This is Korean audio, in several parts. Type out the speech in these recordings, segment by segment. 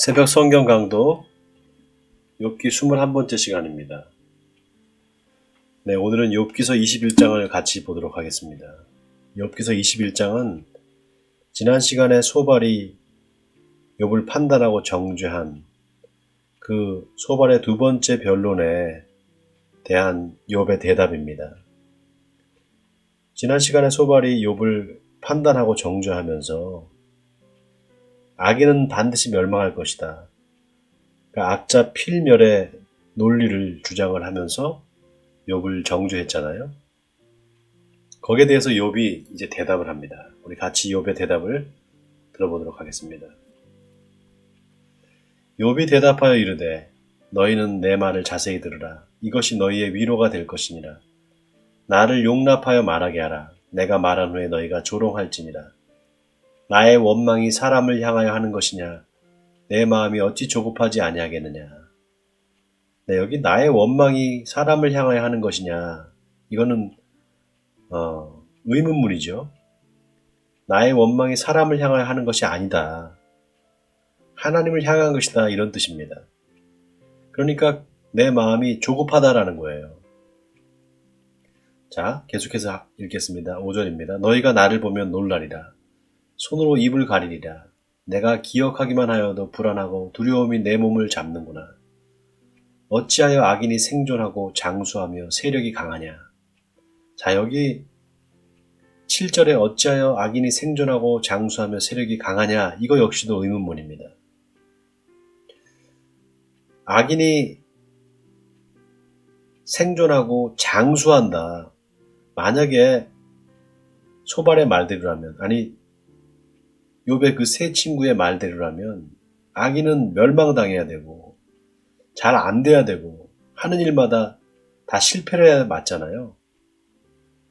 새벽 성경 강도 욥기 21번째 시간입니다. 네, 오늘은 욥기서 21장을 같이 보도록 하겠습니다. 욥기서 21장은 지난 시간에 소발이 욥을 판단하고 정죄한 그 소발의 두 번째 변론에 대한 욥의 대답입니다. 지난 시간에 소발이 욥을 판단하고 정죄하면서 악인은 반드시 멸망할 것이다. 그러니까 악자 필멸의 논리를 주장을 하면서 욥을 정죄했잖아요. 거기에 대해서 욥이 이제 대답을 합니다. 우리 같이 욥의 대답을 들어보도록 하겠습니다. 욥이 대답하여 이르되 너희는 내 말을 자세히 들으라. 이것이 너희의 위로가 될 것이니라. 나를 용납하여 말하게 하라. 내가 말한 후에 너희가 조롱할지니라. 나의 원망이 사람을 향하여 하는 것이냐? 내 마음이 어찌 조급하지 아니하겠느냐? 네, 여기 나의 원망이 사람을 향하여 하는 것이냐? 이거는 의문문이죠. 나의 원망이 사람을 향하여 하는 것이 아니다. 하나님을 향한 것이다. 이런 뜻입니다. 그러니까 내 마음이 조급하다라는 거예요. 자, 계속해서 읽겠습니다. 5절입니다. 너희가 나를 보면 놀라리라. 손으로 입을 가리리라. 내가 기억하기만 하여도 불안하고 두려움이 내 몸을 잡는구나. 어찌하여 악인이 생존하고 장수하며 세력이 강하냐. 자, 여기 7절에 어찌하여 악인이 생존하고 장수하며 세력이 강하냐. 이거 역시도 의문문입니다. 악인이 생존하고 장수한다. 만약에 소발의 말대로라면, 아니 욥의 그 세 친구의 말대로라면 악인은 멸망당해야 되고 잘 안 돼야 되고 하는 일마다 다 실패를 해야 맞잖아요.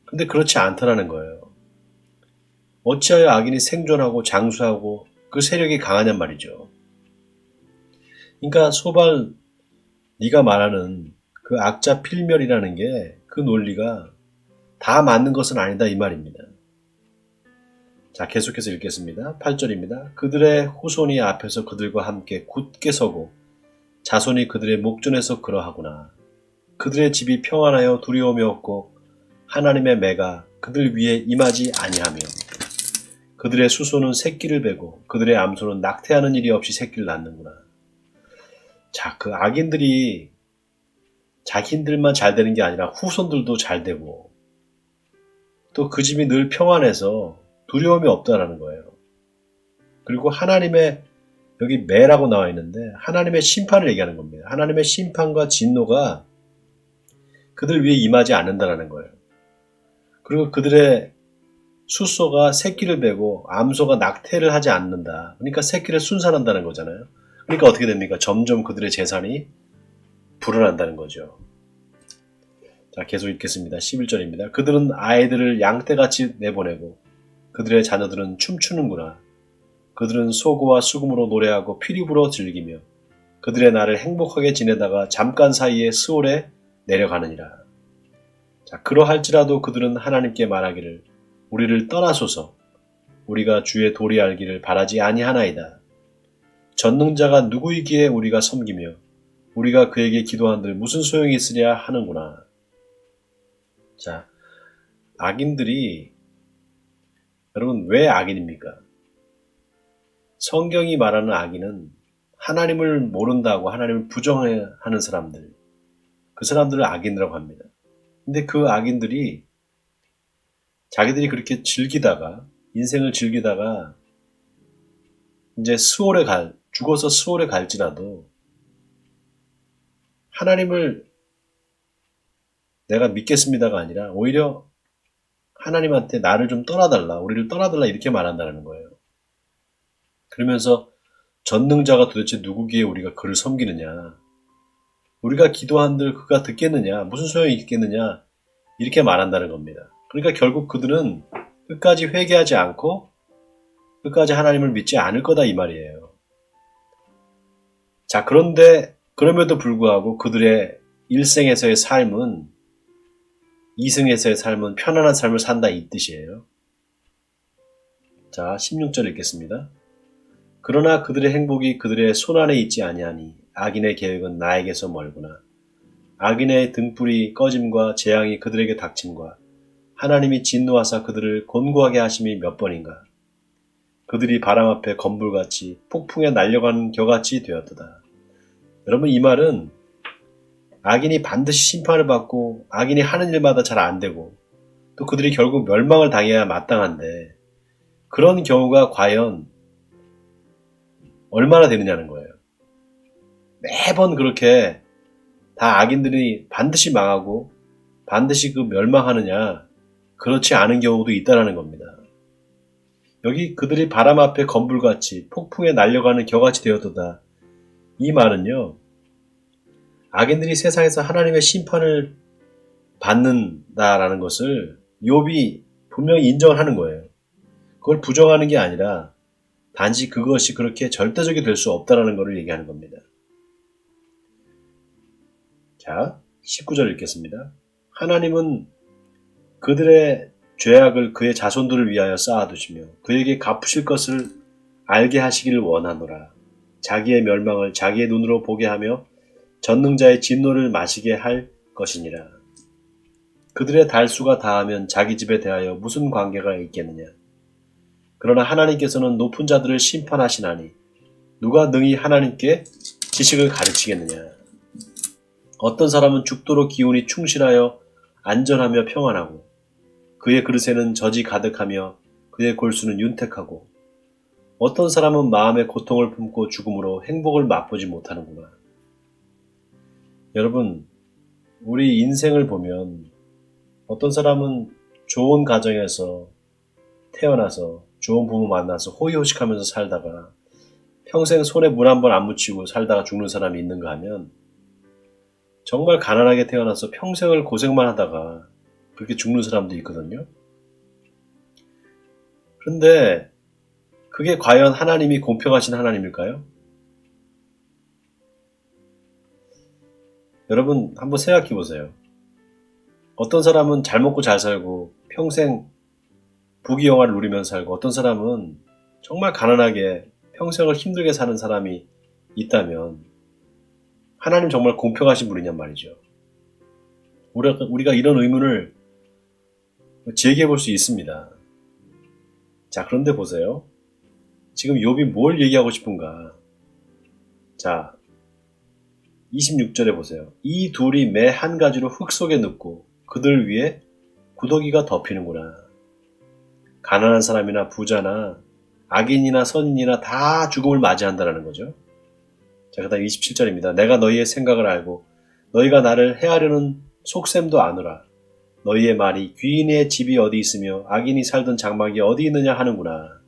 근데 그렇지 않다라는 거예요. 어찌하여 악인이 생존하고 장수하고 그 세력이 강하냔 말이죠. 그러니까 소발 네가 말하는 그 악자 필멸이라는 게 그 논리가 다 맞는 것은 아니다 이 말입니다. 자, 계속해서 읽겠습니다. 8절입니다. 그들의 후손이 앞에서 그들과 함께 굳게 서고 자손이 그들의 목전에서 그러하구나. 그들의 집이 평안하여 두려움이 없고 하나님의 매가 그들 위에 임하지 아니하며 그들의 수소는 새끼를 베고 그들의 암소는 낙태하는 일이 없이 새끼를 낳는구나. 자, 그 악인들이 자기들만 잘 되는 게 아니라 후손들도 잘 되고 또 그 집이 늘 평안해서 두려움이 없다라는 거예요. 그리고 하나님의 여기 매라고 나와 있는데 하나님의 심판을 얘기하는 겁니다. 하나님의 심판과 진노가 그들 위에 임하지 않는다라는 거예요. 그리고 그들의 숫소가 새끼를 베고 암소가 낙태를 하지 않는다. 그러니까 새끼를 순산한다는 거잖아요. 그러니까 어떻게 됩니까? 점점 그들의 재산이 불어난다는 거죠. 자, 계속 읽겠습니다. 11절입니다. 그들은 아이들을 양떼같이 내보내고 그들의 자녀들은 춤추는구나. 그들은 소고와 수금으로 노래하고 피리 불어 즐기며 그들의 날을 행복하게 지내다가 잠깐 사이에 스올에 내려가느니라. 자, 그러할지라도 그들은 하나님께 말하기를 우리를 떠나소서 우리가 주의 도리 알기를 바라지 아니하나이다. 전능자가 누구이기에 우리가 섬기며 우리가 그에게 기도한들 무슨 소용이 있으랴 하는구나. 자, 악인들이 여러분 왜 악인입니까? 성경이 말하는 악인은 하나님을 모른다고 하나님을 부정하는 사람들, 그 사람들을 악인이라고 합니다. 근데 그 악인들이 자기들이 그렇게 인생을 즐기다가 이제 죽어서 스올에 갈지라도 하나님을 내가 믿겠습니다가 아니라 오히려 하나님한테 나를 좀 떠나달라, 우리를 떠나달라 이렇게 말한다는 거예요. 그러면서 전능자가 도대체 누구기에 우리가 그를 섬기느냐, 우리가 기도한들 그가 듣겠느냐, 무슨 소용이 있겠느냐 이렇게 말한다는 겁니다. 그러니까 결국 그들은 끝까지 회개하지 않고 끝까지 하나님을 믿지 않을 거다 이 말이에요. 자, 그런데 그럼에도 불구하고 그들의 일생에서의 삶은 이승에서의 삶은 편안한 삶을 산다 이 뜻이에요. 자, 16절 읽겠습니다. 그러나 그들의 행복이 그들의 손안에 있지 아니하니 악인의 계획은 나에게서 멀구나. 악인의 등불이 꺼짐과 재앙이 그들에게 닥침과 하나님이 진노하사 그들을 곤고하게 하심이 몇 번인가. 그들이 바람 앞에 건불같이 폭풍에 날려가는 겨같이 되었도다. 여러분, 이 말은 악인이 반드시 심판을 받고 악인이 하는 일마다 잘 안 되고 또 그들이 결국 멸망을 당해야 마땅한데 그런 경우가 과연 얼마나 되느냐는 거예요. 매번 그렇게 다 악인들이 반드시 망하고 반드시 그 멸망하느냐, 그렇지 않은 경우도 있다는 겁니다. 여기 그들이 바람 앞에 건불같이 폭풍에 날려가는 겨같이 되었도다. 이 말은요, 악인들이 세상에서 하나님의 심판을 받는다라는 것을 욥이 분명히 인정을 하는 거예요. 그걸 부정하는 게 아니라 단지 그것이 그렇게 절대적이 될 수 없다라는 것을 얘기하는 겁니다. 자, 19절 읽겠습니다. 하나님은 그들의 죄악을 그의 자손들을 위하여 쌓아두시며 그에게 갚으실 것을 알게 하시기를 원하노라. 자기의 멸망을 자기의 눈으로 보게 하며 전능자의 진노를 마시게 할 것이니라. 그들의 달수가 다하면 자기 집에 대하여 무슨 관계가 있겠느냐. 그러나 하나님께서는 높은 자들을 심판하시나니 누가 능히 하나님께 지식을 가르치겠느냐. 어떤 사람은 죽도록 기운이 충실하여 안전하며 평안하고 그의 그릇에는 젖이 가득하며 그의 골수는 윤택하고 어떤 사람은 마음의 고통을 품고 죽음으로 행복을 맛보지 못하는구나. 여러분, 우리 인생을 보면 어떤 사람은 좋은 가정에서 태어나서 좋은 부모 만나서 호의호식하면서 살다가 평생 손에 물 한 번 안 묻히고 살다가 죽는 사람이 있는가 하면 정말 가난하게 태어나서 평생을 고생만 하다가 그렇게 죽는 사람도 있거든요. 그런데 그게 과연 하나님이 공평하신 하나님일까요? 여러분 한번 생각해 보세요. 어떤 사람은 잘 먹고 잘 살고 평생 부귀영화를 누리면서 살고 어떤 사람은 정말 가난하게 평생을 힘들게 사는 사람이 있다면 하나님 정말 공평하신 분이냔 말이죠. 우리가 이런 의문을 제기해 볼 수 있습니다. 자, 그런데 보세요. 지금 욥이 뭘 얘기하고 싶은가? 자, 26절에 보세요. 이 둘이 매 한 가지로 흙 속에 눕고 그들 위에 구더기가 덮이는구나. 가난한 사람이나 부자나 악인이나 선인이나 다 죽음을 맞이한다는 거죠. 자, 그 다음 27절입니다. 내가 너희의 생각을 알고 너희가 나를 해하려는 속셈도 아노라. 너희의 말이 귀인의 집이 어디 있으며 악인이 살던 장막이 어디 있느냐 하는구나.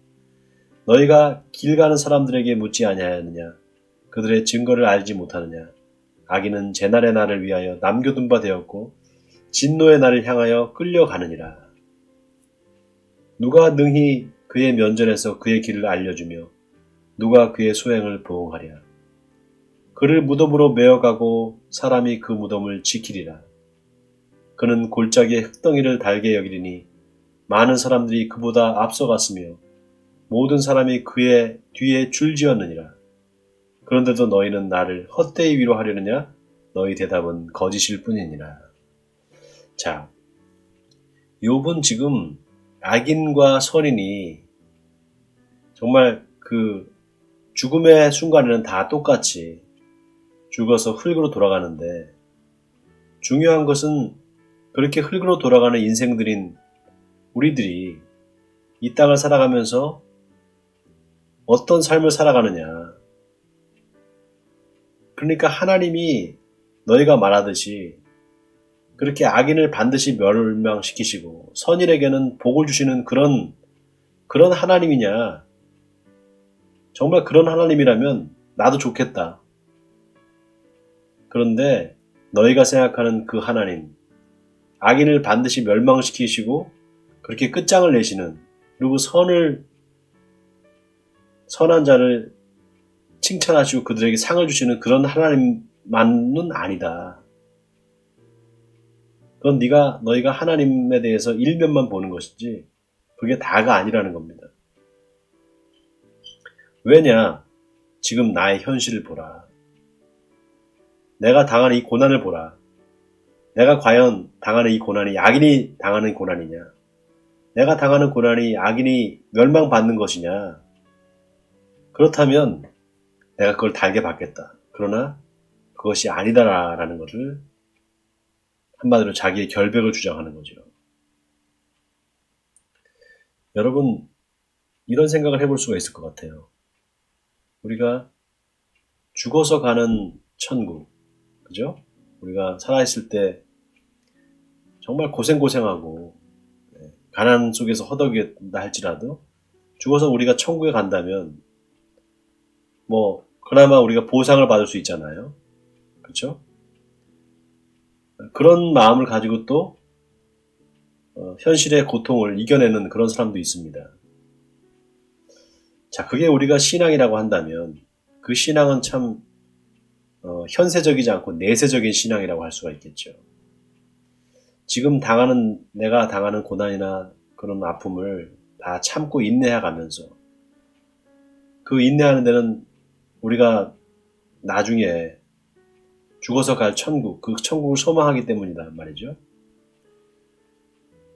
너희가 길 가는 사람들에게 묻지 아니하였느냐. 그들의 증거를 알지 못하느냐. 악인은 재난의 날을 위하여 남겨둔 바 되었고 진노의 날을 향하여 끌려가느니라. 누가 능히 그의 면전에서 그의 길을 알려주며 누가 그의 소행을 보응하랴. 그를 무덤으로 메어가고 사람이 그 무덤을 지키리라. 그는 골짜기에 흙덩이를 달게 여기리니 많은 사람들이 그보다 앞서갔으며 모든 사람이 그의 뒤에 줄지었느니라. 그런데도 너희는 나를 헛되이 위로하려느냐? 너희 대답은 거짓일 뿐이니라. 자, 욥은 지금 악인과 선인이 정말 그 죽음의 순간에는 다 똑같이 죽어서 흙으로 돌아가는데 중요한 것은 그렇게 흙으로 돌아가는 인생들인 우리들이 이 땅을 살아가면서 어떤 삶을 살아가느냐. 그러니까 하나님이 너희가 말하듯이 그렇게 악인을 반드시 멸망시키시고 선인에게는 복을 주시는 그런 하나님이냐. 정말 그런 하나님이라면 나도 좋겠다. 그런데 너희가 생각하는 그 하나님, 악인을 반드시 멸망시키시고 그렇게 끝장을 내시는, 그리고 선한 자를 칭찬하시고 그들에게 상을 주시는 그런 하나님만은 아니다. 그건 너희가 하나님에 대해서 일면만 보는 것이지 그게 다가 아니라는 겁니다. 왜냐? 지금 나의 현실을 보라. 내가 당하는 이 고난을 보라. 내가 과연 당하는 이 고난이 악인이 당하는 고난이냐? 내가 당하는 고난이 악인이 멸망받는 것이냐? 그렇다면 내가 그걸 달게 받겠다. 그러나 그것이 아니다라는 것을 한마디로 자기의 결백을 주장하는 거죠. 여러분, 이런 생각을 해볼 수가 있을 것 같아요. 우리가 죽어서 가는 천국, 그죠? 우리가 살아있을 때 정말 고생하고 가난 속에서 허덕인다 할지라도 죽어서 우리가 천국에 간다면 뭐 그나마 우리가 보상을 받을 수 있잖아요. 그렇죠? 그런 마음을 가지고 또 현실의 고통을 이겨내는 그런 사람도 있습니다. 자, 그게 우리가 신앙이라고 한다면 그 신앙은 참 현세적이지 않고 내세적인 신앙이라고 할 수가 있겠죠. 지금 내가 당하는 고난이나 그런 아픔을 다 참고 인내해 가면서 그 인내하는 데는 우리가 나중에 죽어서 갈 천국, 그 천국을 소망하기 때문이다 말이죠.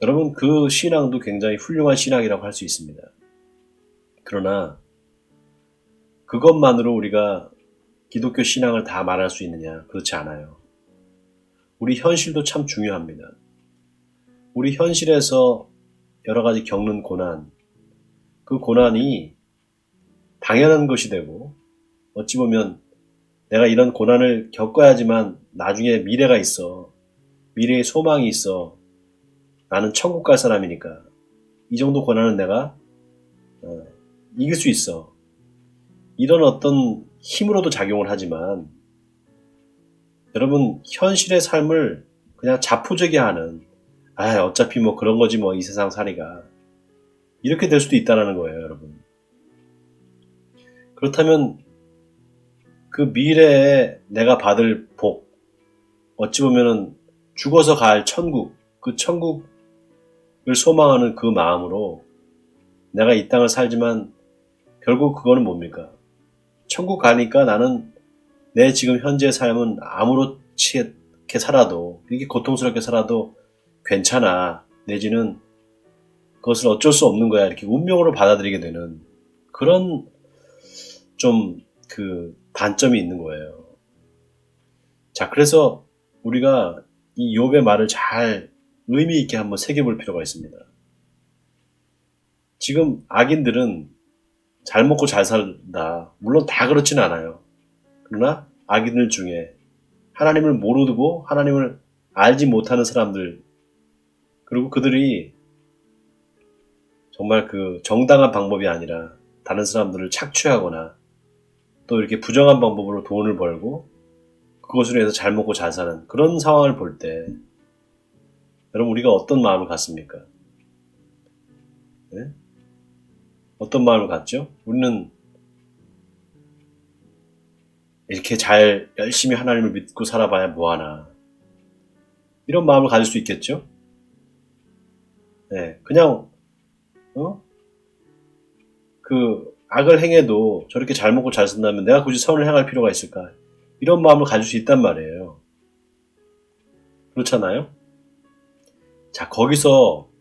여러분, 그 신앙도 굉장히 훌륭한 신앙이라고 할 수 있습니다. 그러나 그것만으로 우리가 기독교 신앙을 다 말할 수 있느냐? 그렇지 않아요. 우리 현실도 참 중요합니다. 우리 현실에서 여러 가지 겪는 고난, 그 고난이 당연한 것이 되고 어찌 보면 내가 이런 고난을 겪어야지만 나중에 미래가 있어. 미래의 소망이 있어. 나는 천국 갈 사람이니까 이 정도 고난은 내가 이길 수 있어. 이런 어떤 힘으로도 작용을 하지만 여러분 현실의 삶을 그냥 자포자기 하는 어차피 뭐 그런 거지 뭐 이 세상 살이가 이렇게 될 수도 있다는 거예요, 여러분. 그렇다면 그 미래에 내가 받을 복, 어찌 보면은 죽어서 갈 천국, 그 천국을 소망하는 그 마음으로 내가 이 땅을 살지만 결국 그거는 뭡니까? 천국 가니까 나는 내 지금 현재의 삶은 아무렇지 않게 살아도, 이렇게 고통스럽게 살아도 괜찮아. 내지는 그것을 어쩔 수 없는 거야. 이렇게 운명으로 받아들이게 되는 그런 좀 그 단점이 있는 거예요. 자, 그래서 우리가 이 욥의 말을 잘 의미 있게 한번 새겨볼 필요가 있습니다. 지금 악인들은 잘 먹고 잘 살다. 물론 다 그렇지는 않아요. 그러나 악인들 중에 하나님을 모르고 하나님을 알지 못하는 사람들, 그리고 그들이 정말 그 정당한 방법이 아니라 다른 사람들을 착취하거나 또 이렇게 부정한 방법으로 돈을 벌고 그것으로 해서 잘 먹고 잘 사는 그런 상황을 볼 때 여러분 우리가 어떤 마음을 갖습니까? 네? 어떤 마음을 갖죠? 우리는 이렇게 잘 열심히 하나님을 믿고 살아봐야 뭐하나 이런 마음을 가질 수 있겠죠? 네, 그냥 그 악을 행해도 저렇게 잘 먹고 잘 산다면 내가 굳이 선을 행할 필요가 있을까? 이런 마음을 가질 수 있단 말이에요. 그렇잖아요? 자, 거기서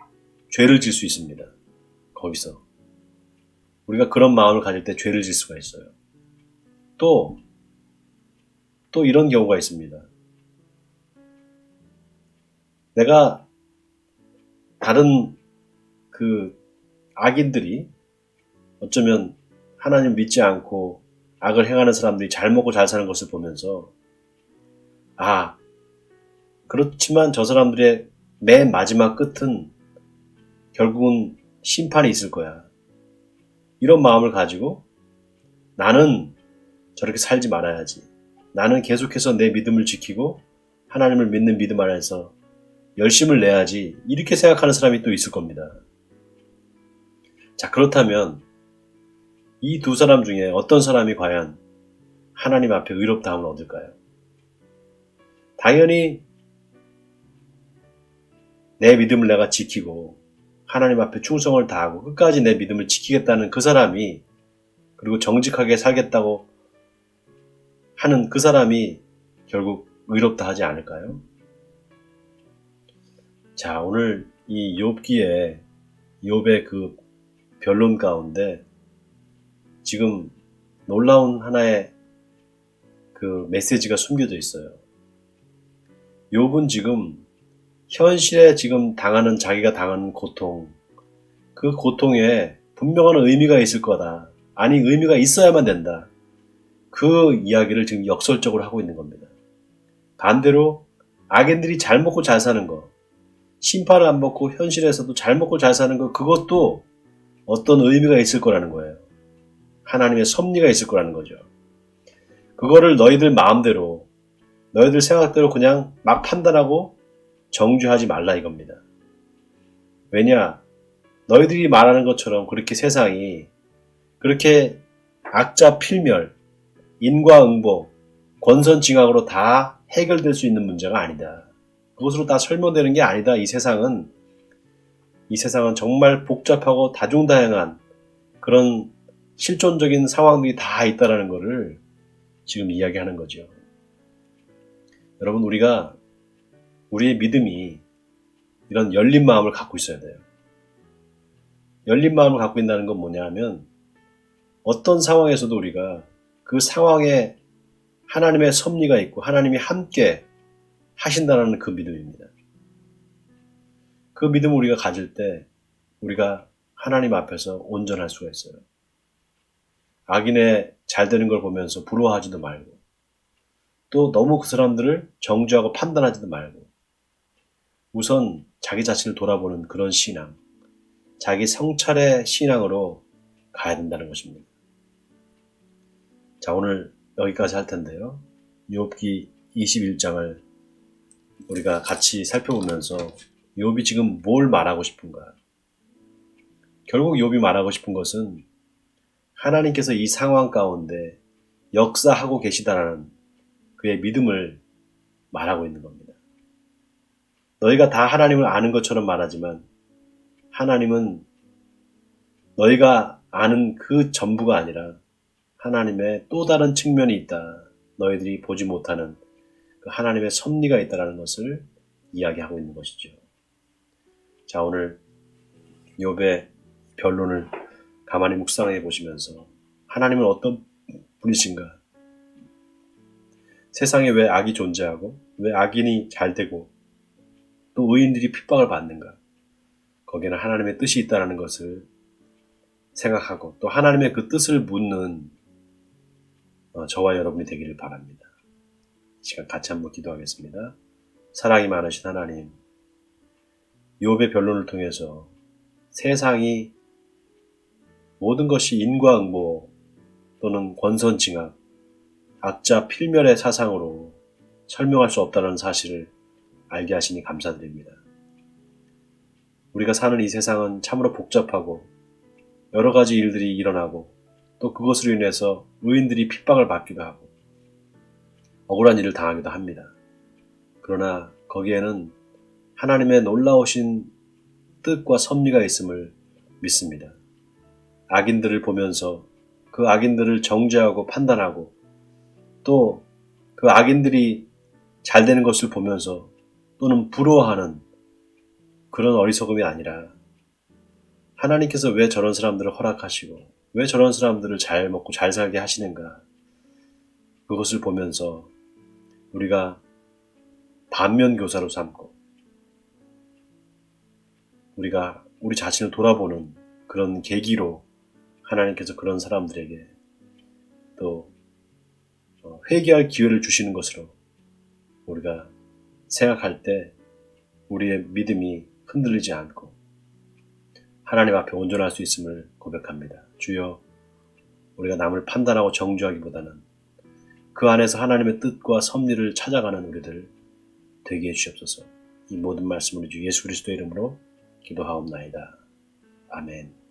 죄를 질 수 있습니다. 거기서. 우리가 그런 마음을 가질 때 죄를 질 수가 있어요. 또 이런 경우가 있습니다. 내가 다른 그 악인들이 어쩌면 하나님 믿지 않고 악을 행하는 사람들이 잘 먹고 잘 사는 것을 보면서 그렇지만 저 사람들의 맨 마지막 끝은 결국은 심판이 있을 거야. 이런 마음을 가지고 나는 저렇게 살지 말아야지. 나는 계속해서 내 믿음을 지키고 하나님을 믿는 믿음 안에서 열심을 내야지. 이렇게 생각하는 사람이 또 있을 겁니다. 자, 그렇다면 이 두 사람 중에 어떤 사람이 과연 하나님 앞에 의롭다함을 얻을까요? 당연히 내 믿음을 내가 지키고 하나님 앞에 충성을 다하고 끝까지 내 믿음을 지키겠다는 그 사람이 그리고 정직하게 살겠다고 하는 그 사람이 결국 의롭다 하지 않을까요? 자, 오늘 이 욥기에 욥의 그 변론 가운데 지금 놀라운 하나의 그 메시지가 숨겨져 있어요. 욥은 지금 현실에 지금 당하는 자기가 당하는 고통, 그 고통에 분명한 의미가 있을 거다. 아니, 의미가 있어야만 된다. 그 이야기를 지금 역설적으로 하고 있는 겁니다. 반대로 악인들이 잘 먹고 잘 사는 거, 심판을 안 받고 현실에서도 잘 먹고 잘 사는 거, 그것도 어떤 의미가 있을 거라는 거예요. 하나님의 섭리가 있을 거라는 거죠. 그거를 너희들 마음대로, 너희들 생각대로 그냥 막 판단하고 정죄하지 말라 이겁니다. 왜냐? 너희들이 말하는 것처럼 그렇게 세상이 그렇게 악자 필멸, 인과응보, 권선징악으로 다 해결될 수 있는 문제가 아니다. 그것으로 다 설명되는 게 아니다. 이 세상은 정말 복잡하고 다중다양한 그런 실존적인 상황들이 다 있다라는 것을 지금 이야기하는 거죠. 여러분, 우리의 믿음이 이런 열린 마음을 갖고 있어야 돼요. 열린 마음을 갖고 있다는 건 뭐냐 하면 어떤 상황에서도 우리가 그 상황에 하나님의 섭리가 있고 하나님이 함께 하신다는 그 믿음입니다. 그 믿음을 우리가 가질 때 우리가 하나님 앞에서 온전할 수가 있어요. 악인의 잘 되는 걸 보면서 부러워하지도 말고 또 너무 그 사람들을 정죄하고 판단하지도 말고 우선 자기 자신을 돌아보는 그런 신앙, 자기 성찰의 신앙으로 가야 된다는 것입니다. 자, 오늘 여기까지 할 텐데요. 욥기 21장을 우리가 같이 살펴보면서 욥이 지금 뭘 말하고 싶은가? 결국 욥이 말하고 싶은 것은 하나님께서 이 상황 가운데 역사하고 계시다라는 그의 믿음을 말하고 있는 겁니다. 너희가 다 하나님을 아는 것처럼 말하지만 하나님은 너희가 아는 그 전부가 아니라 하나님의 또 다른 측면이 있다. 너희들이 보지 못하는 그 하나님의 섭리가 있다는 것을 이야기하고 있는 것이죠. 자, 오늘 욥의 변론을 가만히 묵상해 보시면서 하나님은 어떤 분이신가? 세상에 왜 악이 존재하고 왜 악인이 잘 되고 또 의인들이 핍박을 받는가? 거기에는 하나님의 뜻이 있다는 것을 생각하고 또 하나님의 그 뜻을 묻는 저와 여러분이 되기를 바랍니다. 이 시간 같이 한번 기도하겠습니다. 사랑이 많으신 하나님, 욥의 변론을 통해서 세상이 모든 것이 인과응보 또는 권선징악, 악자 필멸의 사상으로 설명할 수 없다는 사실을 알게 하시니 감사드립니다. 우리가 사는 이 세상은 참으로 복잡하고 여러 가지 일들이 일어나고 또 그것으로 인해서 의인들이 핍박을 받기도 하고 억울한 일을 당하기도 합니다. 그러나 거기에는 하나님의 놀라우신 뜻과 섭리가 있음을 믿습니다. 악인들을 보면서 그 악인들을 정죄하고 판단하고 또 그 악인들이 잘 되는 것을 보면서 또는 부러워하는 그런 어리석음이 아니라 하나님께서 왜 저런 사람들을 허락하시고 왜 저런 사람들을 잘 먹고 잘 살게 하시는가, 그것을 보면서 우리가 반면교사로 삼고 우리가 우리 자신을 돌아보는 그런 계기로 하나님께서 그런 사람들에게 또 회개할 기회를 주시는 것으로 우리가 생각할 때 우리의 믿음이 흔들리지 않고 하나님 앞에 온전할 수 있음을 고백합니다. 주여, 우리가 남을 판단하고 정죄하기보다는 그 안에서 하나님의 뜻과 섭리를 찾아가는 우리들 되게 해주시옵소서. 이 모든 말씀을 주 예수 그리스도의 이름으로 기도하옵나이다. 아멘.